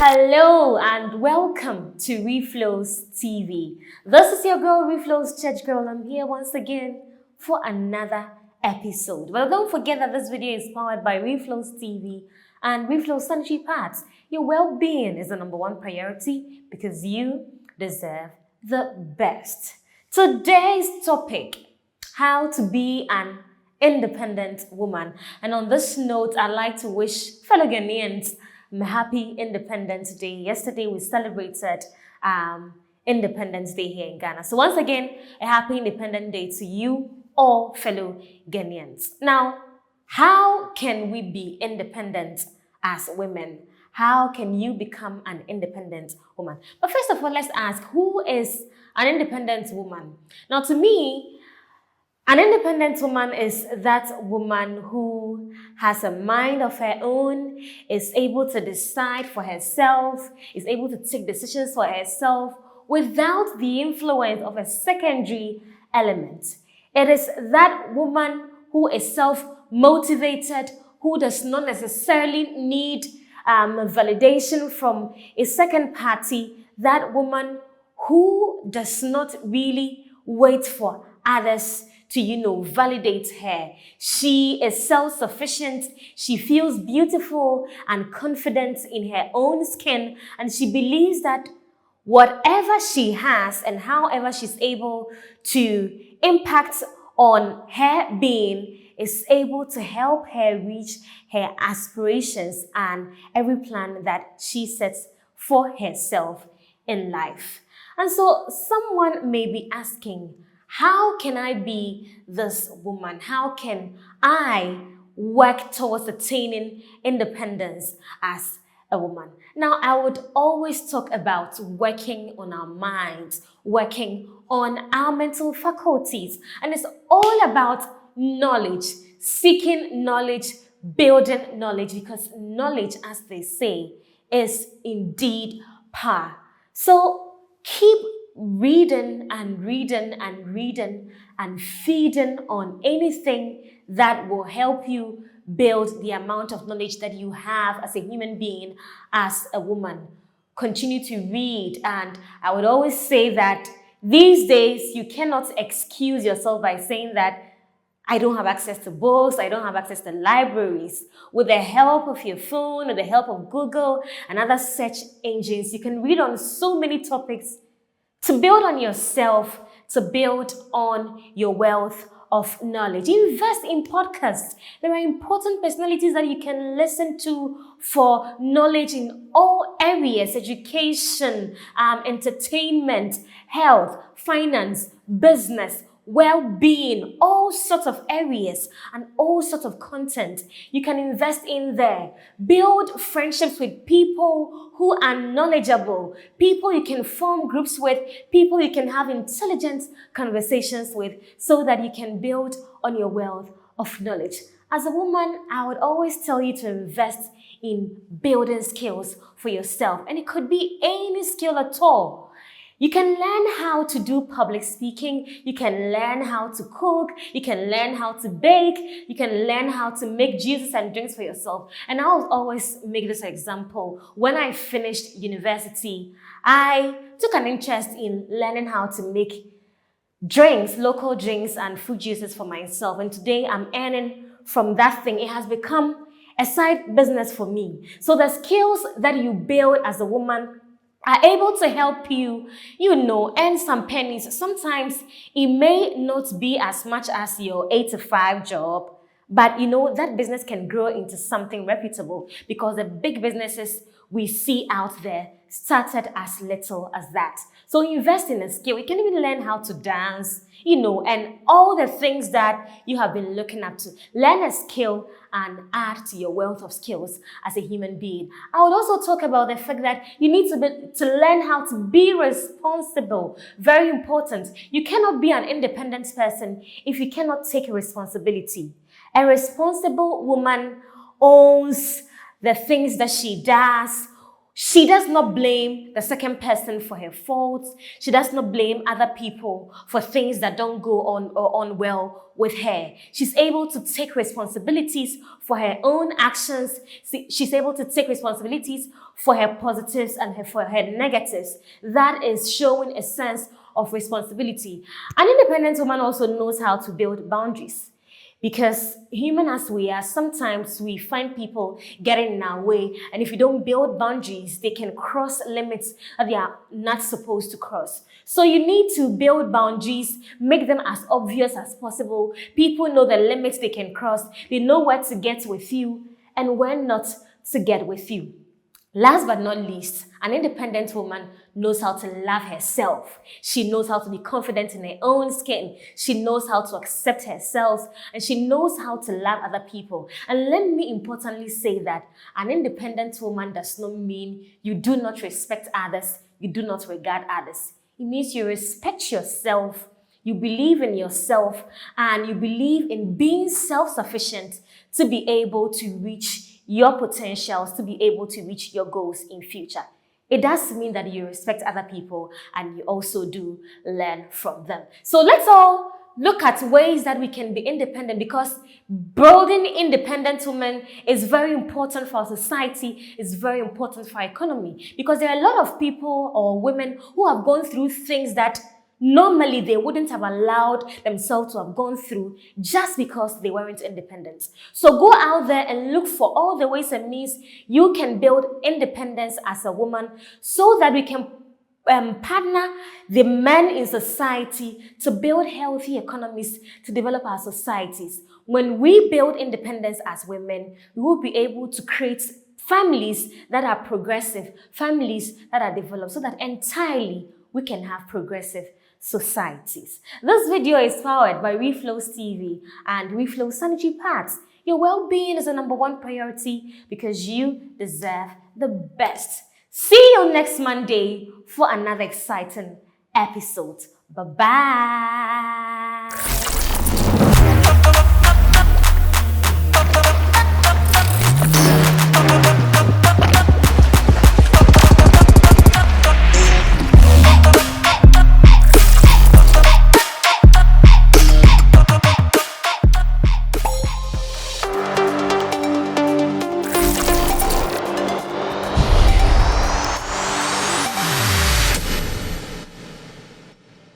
Hello and welcome to REFLO'S TV. This is your girl, REFLO'S Church Girl. I'm here once again for another episode. Well, don't forget that this video is powered by REFLO'S TV and REFLO'S Sanitary Pads. Your well-being is the #1 priority because you deserve the best. Today's topic, how to be an independent woman. And on this note, I'd like to wish fellow Ghanaians a happy Independence Day. Yesterday, we celebrated Independence Day here in Ghana. So once again, a happy Independence Day to you, all fellow Ghanaians. Now, how can we be independent as women? How can you become an independent woman? But first of all, let's ask, who is an independent woman? Now, to me, an independent woman is that woman who has a mind of her own, is able to decide for herself, is able to take decisions for herself without the influence of a secondary element. It is that woman who is self-motivated, who does not necessarily need validation from a second party, that woman who does not really wait for others to, validate her. She is self-sufficient. She feels beautiful and confident in her own skin. And she believes that whatever she has and however she's able to impact on her being is able to help her reach her aspirations and every plan that she sets for herself in life. And so someone may be asking, how can I be this woman? How can I work towards attaining independence as a woman? Now, I would always talk about working on our minds, working on our mental faculties. And it's all about knowledge, seeking knowledge, building knowledge, because knowledge, as they say, is indeed power. So keep reading and reading and reading and feeding on anything that will help you build the amount of knowledge that you have as a human being, as a woman. Continue to read. And I would always say that these days you cannot excuse yourself by saying that I don't have access to books, I don't have access to libraries. With the help of your phone, with the help of Google and other search engines, you can read on so many topics to build on yourself, to build on your wealth of knowledge. Invest in podcasts. There are important personalities that you can listen to for knowledge in all areas: education, entertainment, health, finance, business, well-being, all sorts of areas and all sorts of content you can invest in there. Build friendships with people who are knowledgeable, people you can form groups with, people you can have intelligent conversations with, so that you can build on your wealth of knowledge. As a woman, I would always tell you to invest in building skills for yourself, and it could be any skill at all. You can learn how to do public speaking, you can learn how to cook, you can learn how to bake, you can learn how to make juices and drinks for yourself. And I'll always make this example. When I finished university, I took an interest in learning how to make drinks, local drinks and fruit juices for myself. And today I'm earning from that thing. It has become a side business for me. So the skills that you build as a woman are able to help you, earn some pennies. Sometimes it may not be as much as your 8-to-5 job, but that business can grow into something reputable, because the big businesses we see out there started as little as that. So invest in a skill. You can even learn how to dance, and all the things that you have been looking up to. Learn a skill and add to your wealth of skills as a human being. I would also talk about the fact that you need to learn how to be responsible. Very important. You cannot be an independent person if you cannot take responsibility. A responsible woman owns the things that she does. She does not blame the second person for her faults. She does not blame other people for things that don't go on well with her. She's able to take responsibilities for her own actions. She's able to take responsibilities for her positives and for her negatives. That is showing a sense of responsibility. An independent woman also knows how to build boundaries. Because human as we are, sometimes we find people getting in our way, and if you don't build boundaries, they can cross limits that they are not supposed to cross. So you need to build boundaries, make them as obvious as possible. People know the limits they can cross. They know where to get with you and when not to get with you. Last but not least, an independent woman knows how to love herself. She knows how to be confident in her own skin. She knows how to accept herself, and she knows how to love other people. And let me importantly say that an independent woman does not mean you do not respect others, you do not regard others. It means you respect yourself, you believe in yourself, and you believe in being self-sufficient to be able to reach your potentials, to be able to reach your goals in future. It does mean that you respect other people and you also do learn from them. So let's all look at ways that we can be independent, because building independent women is very important for our society, it's very important for our economy, because there are a lot of people or women who have gone through things that normally they wouldn't have allowed themselves to have gone through just because they weren't independent. So go out there and look for all the ways and means you can build independence as a woman, so that we can partner the men in society to build healthy economies, to develop our societies. When we build independence as women, we will be able to create families that are progressive, families that are developed, so that entirely we can have progressive societies. This video is powered by REFLO'S TV and REFLO'S Sanitary Pads. Your well-being is the #1 priority, because you deserve the best. See you next Monday for another exciting episode. Bye-bye.